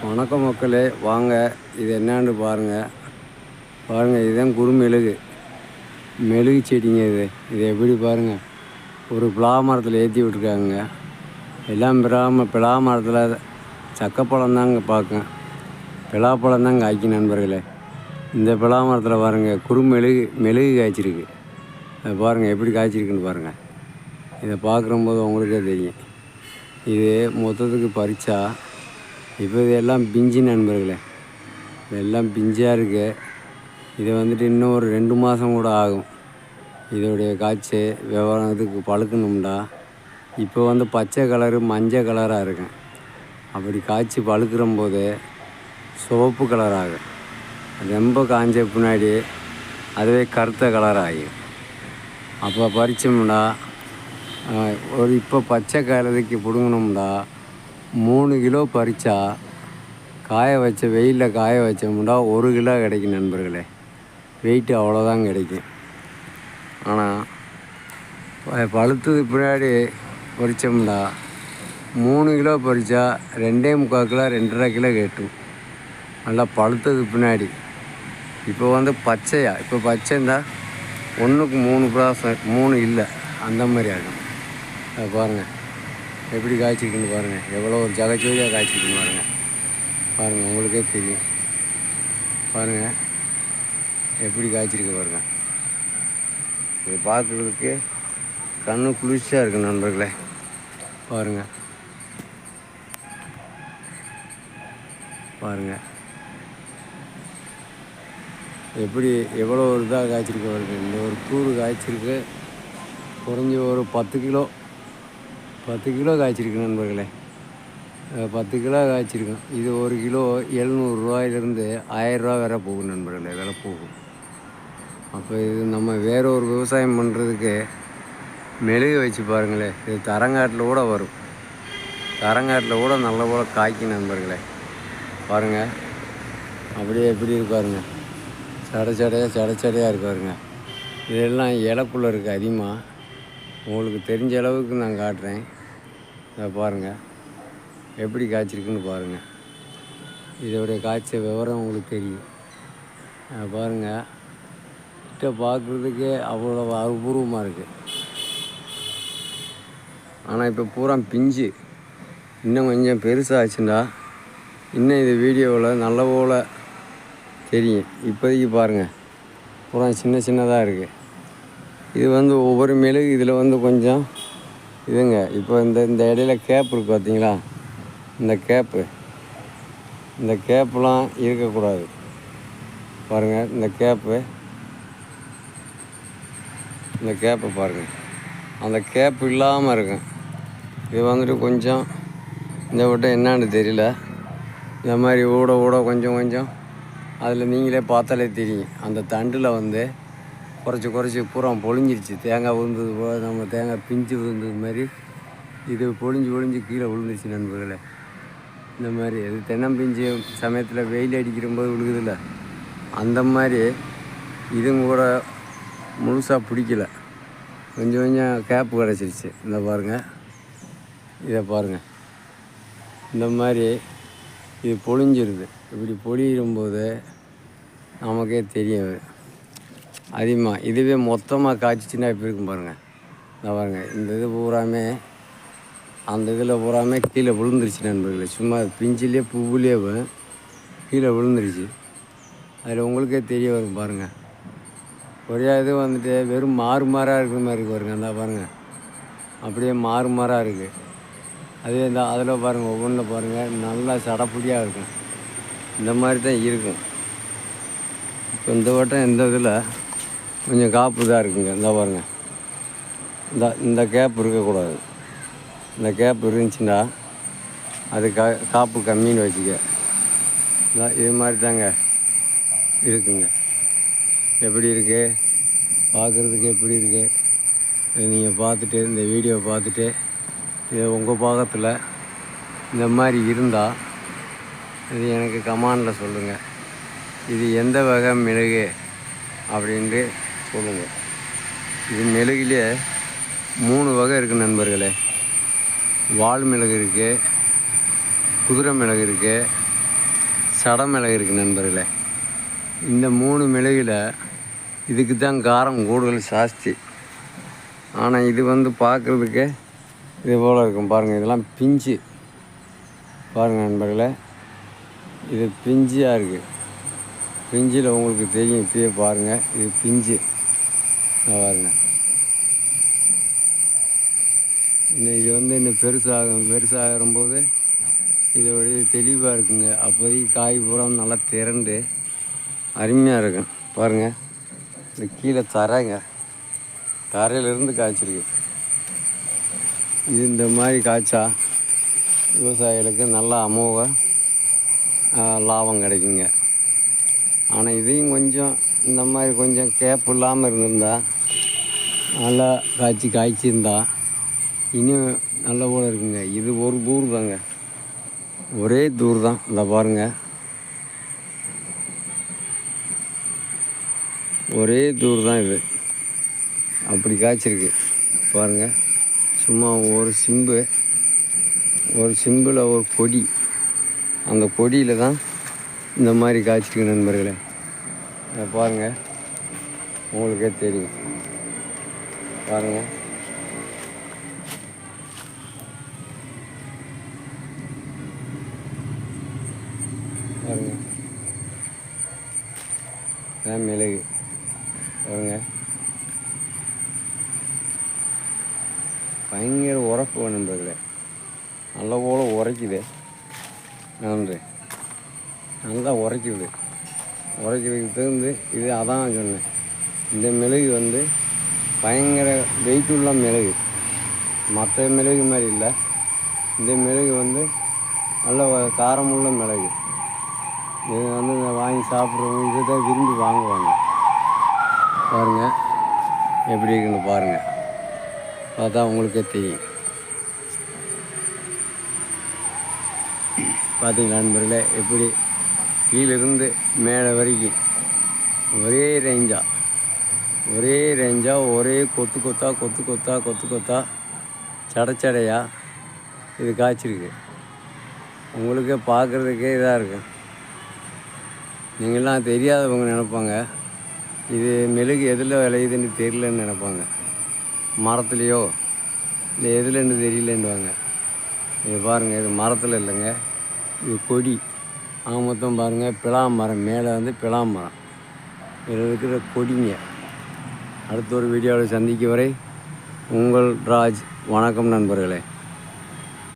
வணக்கம் மக்களே, வாங்க இது என்னான்னு பாருங்கள். இதுதான் குறுமெழுகு மெழுகு செடிங்க. இது எப்படி பாருங்கள், ஒரு பிளா மரத்தில் ஏற்றி விட்ருக்காங்க. எல்லாம் பிளா மரத்தில் சக்கப்பழம் தாங்க பார்க்க, பிலாப்பழம் தாங்க காய்க்கும் நண்பர்களே. இந்த பிளா மரத்தில் பாருங்கள், மெழுகு காய்ச்சிருக்கு. அதை பாருங்கள் எப்படி காய்ச்சிருக்குன்னு பாருங்கள். இதை பார்க்கும்போது உங்களுக்கே தெரியும். இது மொத்தத்துக்கு பறித்தா இப்போ இதெல்லாம் பிஞ்சு நண்பர்களே, இதெல்லாம் பிஞ்சாக இருக்குது. இதை இன்னும் ஒரு 2 மாதம் கூட ஆகும் இதோடைய காய்ச்சி விவரத்துக்கு பழுக்கணும்டா. இப்போ பச்சை கலரு மஞ்சள் கலராக இருக்கும். அப்படி காய்ச்சி பழுக்கிற போது சிவப்பு கலர் ஆகும். ரொம்ப காய்ஞ்ச பின்னாடி அதுவே கருத்த கலர் ஆகும். அப்போ பறித்தோம்டா, இப்போ பச்சை கலருக்கு பிடுங்கணும்டா 3 கிலோ பறித்தா வெயிலில் காய வச்சோம்னா 1 கிலோ கிடைக்கும் நண்பர்களே. வெயிட்டு அவ்வளோதான் கிடைக்கும். ஆனால் பழுத்தது பின்னாடி பறித்தோம்னா 3 கிலோ பறித்தா 2.25 கிலோ 2.5 கிலோ கேட்டும். நல்லா பழுத்தது பின்னாடி. இப்போ பச்சையா, இப்போ பச்சைந்தா 1க்கு 3 இல்லை, அந்த மாதிரி ஆகும். அதை பாருங்கள் எப்படி காய்ச்சிருக்குன்னு பாருங்கள். எவ்வளோ ஒரு ஜகச்சோதியாக காய்ச்சிருக்குன்னு பாருங்கள். உங்களுக்கே தெரியும். பாருங்கள் எப்படி காய்ச்சிருக்கு பாருங்கள். இது பார்க்குறதுக்கு கண்ணு குளிர்ச்சியாக இருக்குது நண்பர்களே. பாருங்கள் எவ்வளோ ஒரு இதாக காய்ச்சிருக்கு பாருங்கள். இந்த ஒரு கூறு காய்ச்சிருக்கு. குறைஞ்சி ஒரு 10 கிலோ காய்ச்சிருக்கு நண்பர்களே. 10 கிலோ காய்ச்சிருக்கும். இது 1 கிலோ 700 ரூபாயிலிருந்து 1000 ரூபா வரை போகும் நண்பர்களே, விலை போகும். அப்போ இது நம்ம வேற ஒரு விவசாயம் பண்ணுறதுக்கு மெழுகு வச்சு பாருங்களேன். இது தரங்காட்டில் கூட வரும். தரங்காட்டில் கூட நல்ல போல் காய்க்கும் நண்பர்களே. பாருங்கள் அப்படியே எப்படி இருக்காருங்க, சடைச்சடையாக இருக்காருங்க. இதெல்லாம் இலக்குள்ளே இருக்குது அதிகமாக. உங்களுக்கு தெரிஞ்ச அளவுக்கு நான் காட்டுறேன். அதை பாருங்கள் எப்படி காய்ச்சிருக்குன்னு பாருங்கள். இதோடைய காய்ச்ச விவரம் உங்களுக்கு தெரியும். பாருங்கள், கிட்ட பார்க்குறதுக்கே அவ்வளோ அபூர்வமாக இருக்குது. ஆனால் இப்போ பூரா பிஞ்சு. இன்னும் கொஞ்சம் பெருசாகிடுச்சுண்டா இன்னும் இது வீடியோவில் நல்ல போல் தெரியும். இப்போதைக்கு பாருங்கள் பூரா சின்னதாக இருக்குது. இது ஒவ்வொரு மெழுகு இதில் கொஞ்சம் இதுங்க. இப்போ இந்த இடையில கேப் இருக்குது பார்த்தீங்களா, இந்த கேப்புலாம் இருக்கக்கூடாது. பாருங்கள் இந்த கேப்பை பாருங்கள். அந்த கேப்பு இல்லாமல் இருக்கும். இது கொஞ்சம் இந்த விட்ட என்னான்னு தெரியல. இந்த மாதிரி ஊட கொஞ்சம் அதில் நீங்களே பார்த்தாலே தெரியும். அந்த தண்டில் குறைச்சி பூரா பொழிஞ்சிருச்சு. தேங்காய் விழுந்தது போல், நம்ம தேங்காய் பிஞ்சு விழுந்தது மாதிரி இது பொழிஞ்சு கீழே விழுந்துருச்சு நண்பர்களே. இந்த மாதிரி இது தென்னம்பிஞ்சு சமயத்தில் வெயில் அடிக்கிறம்போது விழுகுதில்ல, அந்த மாதிரி இதுங்க கூட முழுசாக பிடிக்கல. கொஞ்சம் கேப்பு கிடச்சிருச்சு. இந்த பாருங்கள், இதை பாருங்கள். இந்த மாதிரி இது பொழிஞ்சிருது. இப்படி பொழியும்போது நமக்கே தெரியும் அதிகமாக. இதுவே மொத்தமாக காய்ச்சிச்சின்னா இப்போ இருக்கும் பாருங்கள். இந்த பாருங்கள், இந்த இது பூராமே அந்த இதில் பூராமே கீழே விழுந்துருச்சு நண்பர்களே. சும்மா பிஞ்சிலே பூவிலே கீழே விழுந்துருச்சு. அதில் உங்களுக்கே தெரிய வரும் பாருங்கள். ஒரே இது வெறும் மாறாக இருக்கிற மாதிரி இருக்கு பாருங்கள். அந்த பாருங்கள் அப்படியே மாறாக இருக்குது. அதே அதில் பாருங்கள், ஒவ்வொன்றில் பாருங்கள் நல்லா சடப்புடியாக இருக்கும். இந்த மாதிரி தான் இருக்கும். இப்போ இந்த வட்டம் இந்த இதில் கொஞ்சம் காப்பு தான் இருக்குங்க. இந்த பாருங்கள், இந்த கேப் இருக்கக்கூடாது. இந்த கேப் இருந்துச்சுன்னா அது காப்பு கம்மின்னு வச்சுக்க. இது மாதிரி தாங்க இருக்குங்க. எப்படி இருக்குது பார்க்குறதுக்கு, எப்படி இருக்குது நீங்கள் பார்த்துட்டு, இந்த வீடியோவை பார்த்துட்டு இது உங்கள் பாகத்தில் இந்த மாதிரி இருந்தால் இது எனக்கு கமெண்டில் சொல்லுங்கள். இது எந்த வகை மெழுகு அப்படின்ட்டு சொல்லுங்கள். இது மெழுகுலேயே 3 வகை இருக்குது நண்பர்களே. வால் மிளகு இருக்குது, குதிரை மிளகு இருக்குது, சட மிளகு இருக்குது நண்பர்களே. இந்த 3 மிளகில் இதுக்கு தான் காரம் கூடுதல் ஜாஸ்தி. ஆனால் இது பார்க்குறதுக்கு இது போல் இருக்கும் பாருங்கள். இதெல்லாம் பிஞ்சு பாருங்கள் நண்பர்களே, இது பிஞ்சியாக இருக்குது. பிஞ்சில் உங்களுக்கு தெரியும், இப்பயே பாருங்கள், இது பிஞ்சு பாருங்கள். இன்னும் இது இன்னும் பெருசாகும்போது இதோடைய தெளிவாக இருக்குங்க. அப்போதைக்கு காய் பூரா நல்லா திரண்டு அருமையாக இருக்கும் பாருங்கள். இந்த கீழே தரையிலிருந்து காய்ச்சிருக்கு. இது இந்த மாதிரி காய்ச்சா விவசாயிகளுக்கு நல்லா அமோக லாபம் கிடைக்குங்க. ஆனால் இதையும் கொஞ்சம் இந்த மாதிரி கொஞ்சம் கேப் இல்லாமல் இருந்திருந்தா, நல்லா காய்ச்சிருந்தா இன்னும் நல்ல போல் இருக்குங்க. இது ஒரு தூர் தாங்க, ஒரே தூர் தான். இந்த பாருங்கள், ஒரே தூர் தான் இது. அப்படி காய்ச்சிருக்கு பாருங்கள். சும்மா ஒரு சிம்பில் ஒரு கொடி, அந்த கொடியில் தான் இந்த மாதிரி காய்ச்சிருக்கு நண்பர்களே. அதை பாருங்கள், உங்களுக்கே தெரியும் பாருங்கள். பாருங்கள், அதான் மிளகு பாருங்கள். பயங்கர உரப்பு நண்பர்களே, நல்ல போல் உரைக்குது. நல்லா உரைக்கிறதுக்கு தகுந்து இது. அதான் சொன்னேன், இந்த மிளகு பயங்கர வெயிட் உள்ள மிளகு. மற்ற மிளகு மாதிரி இல்லை, இந்த மிளகு நல்ல காரமுள்ள மிளகு. இது வாங்கி சாப்பிட்றவங்க இதை தான் விரும்பி வாங்குவாங்க. பாருங்கள் எப்படி இருக்குன்னு பாருங்கள், பார்த்தா உங்களுக்கே தெரியும். பார்த்தீங்களா நண்பர்களே, எப்படி கீழிருந்து மேலே வரைக்கும் ஒரே ரேஞ்சாக ஒரே கொத்து கொத்தா சடையாக இது காய்ச்சிருக்கு. உங்களுக்கே பார்க்குறதுக்கே இதாக இருக்கும். நீங்கள்லாம் தெரியாதவங்க நினைப்பாங்க, இது மிளகு எதில் விளையுதுன்னு தெரியலன்னு நினைப்பாங்க. மரத்துலேயோ இல்லை எதுலன்னு தெரியலன்னுவாங்க. இது பாருங்கள், இது மரத்தில் இல்லைங்க, இது கொடி. மொத்தம் பாருங்கள், பிளாமரம் மேலே பிளாமரம், இதில் இருக்கிற கொடிங்க. அடுத்த ஒரு வீடியோவில் சந்திக்கும் வரை உங்கள் ராஜ். வணக்கம் நண்பர்களே.